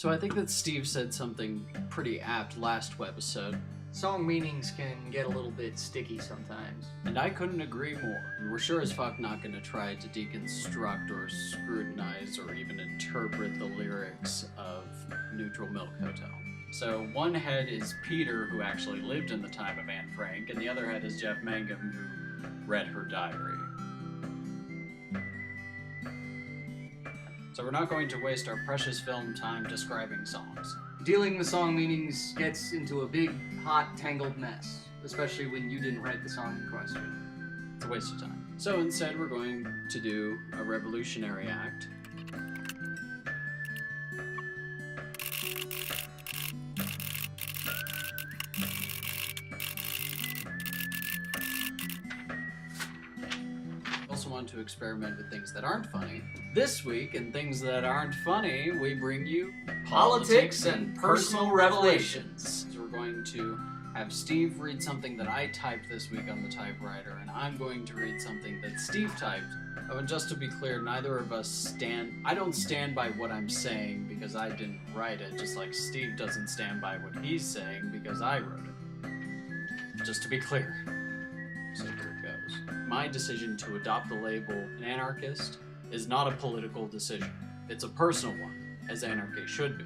So I think that Steve said something pretty apt last webisode. Song meanings can get a little bit sticky sometimes. And I couldn't agree more. And we're sure as fuck not gonna try to deconstruct or scrutinize or even interpret the lyrics of Neutral Milk Hotel. So one head is Peter, who actually lived in the time of Anne Frank, and the other head is Jeff Mangum, who read her diary. So we're not going to waste our precious film time describing songs. Dealing with song meanings gets into a big, hot, tangled mess, especially when you didn't write the song in question. It's a waste of time. So instead we're going to do a revolutionary act. Also want to experiment with things that aren't funny. This week, in Things That Aren't Funny, we bring you Politics and Personal Revelations. So we're going to have Steve read something that I typed this week on the typewriter, and I'm going to read something that Steve typed. Oh, and just to be clear, neither of us I don't stand by what I'm saying because I didn't write it, just like Steve doesn't stand by what he's saying because I wrote it. Just to be clear. So here it goes. My decision to adopt the label an anarchist is not a political decision. It's a personal one, as anarchy should be,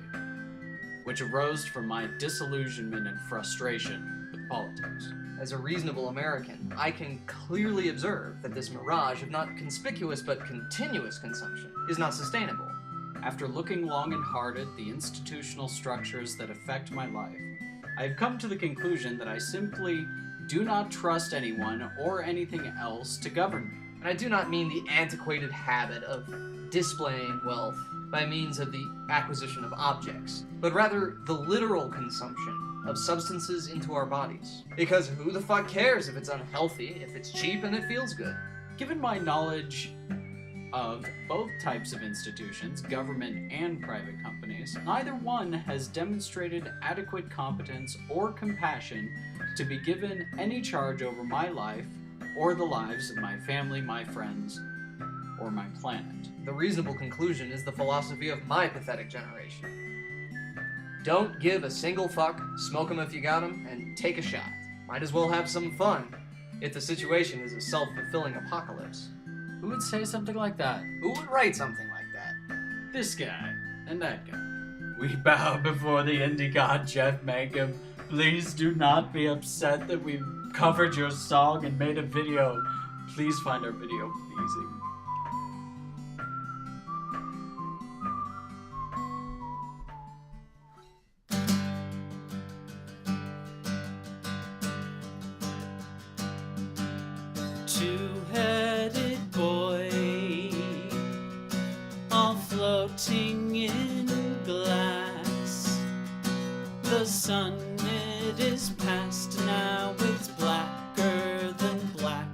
which arose from my disillusionment and frustration with politics. As a reasonable American, I can clearly observe that this mirage of not conspicuous but continuous consumption is not sustainable. After looking long and hard at the institutional structures that affect my life, I have come to the conclusion that I simply do not trust anyone or anything else to govern me. And I do not mean the antiquated habit of displaying wealth by means of the acquisition of objects, but rather the literal consumption of substances into our bodies. Because who the fuck cares if it's unhealthy, if it's cheap and it feels good? Given my knowledge of both types of institutions, government and private companies, neither one has demonstrated adequate competence or compassion to be given any charge over my life or the lives of my family, my friends, or my planet. The reasonable conclusion is the philosophy of my pathetic generation. Don't give a single fuck, smoke 'em if you got 'em, and take a shot. Might as well have some fun, if the situation is a self-fulfilling apocalypse. Who would say something like that? Who would write something like that? This guy and that guy. We bow before the indie god Jeff Mangum. Please do not be upset that we covered your song and made a video. Please find our video pleasing. Two-headed boy, all floating in glass. The sun, it is past now, it's blacker than black.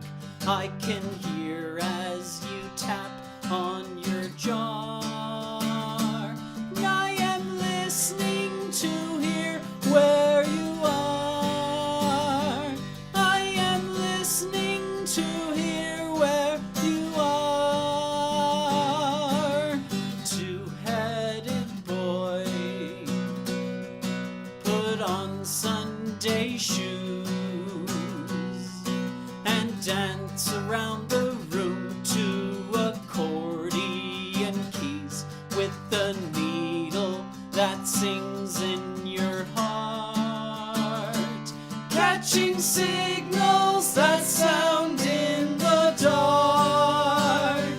I can hear as you tap on your jar. I am listening to hear where you are. I am listening to hear where you are. Two-headed boy, put on Sunday shoes and dance around the room to accordion keys with the needle that sings in your heart, catching signals that sound in the dark,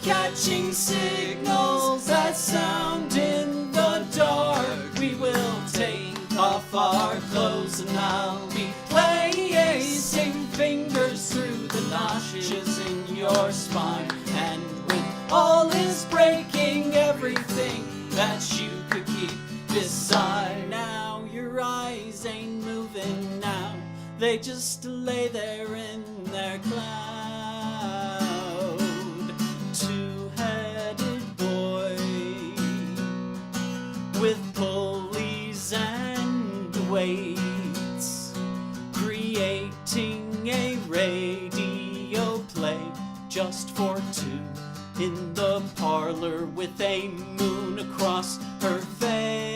catching signals that sound in the dark. We will take off our clothes and I'll be placing fingers through the notches in your spine, and when all is breaking, everything that you could keep beside. Now your eyes ain't moving now, they just lay there in their cloud. Two-headed boy with pulleys and weights, creating a radio play just for two in the parlor with a moon across her face.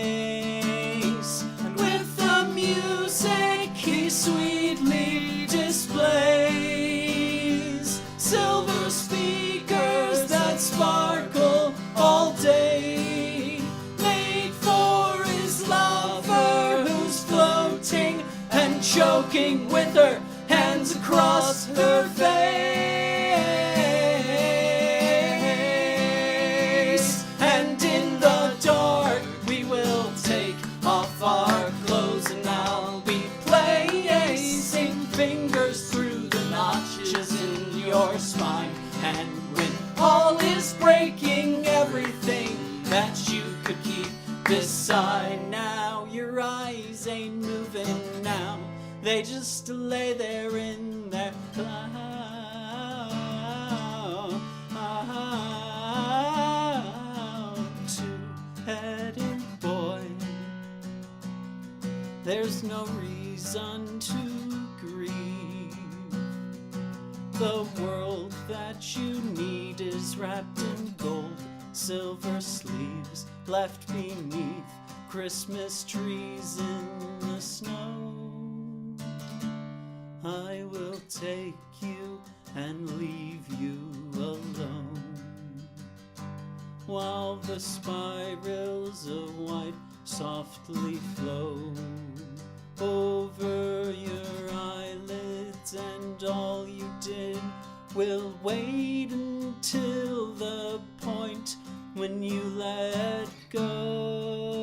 hands across her face. And in the dark we will take off our clothes and I'll be placing fingers through the notches in your spine. And when all is breaking, everything that you could keep beside, now your eyes ain't moving now, they just lay there in their cloud. Two-headed boy, there's no reason to grieve. The world that you need is wrapped in gold, silver sleeves left beneath Christmas trees in the snow. I will take you and leave you alone, while the spirals of white softly flow over your eyelids, and all you did will wait until the point when you let go.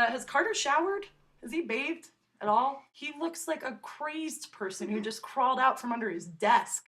Has Carter showered? Has he bathed at all? He looks like a crazed person who just crawled out from under his desk.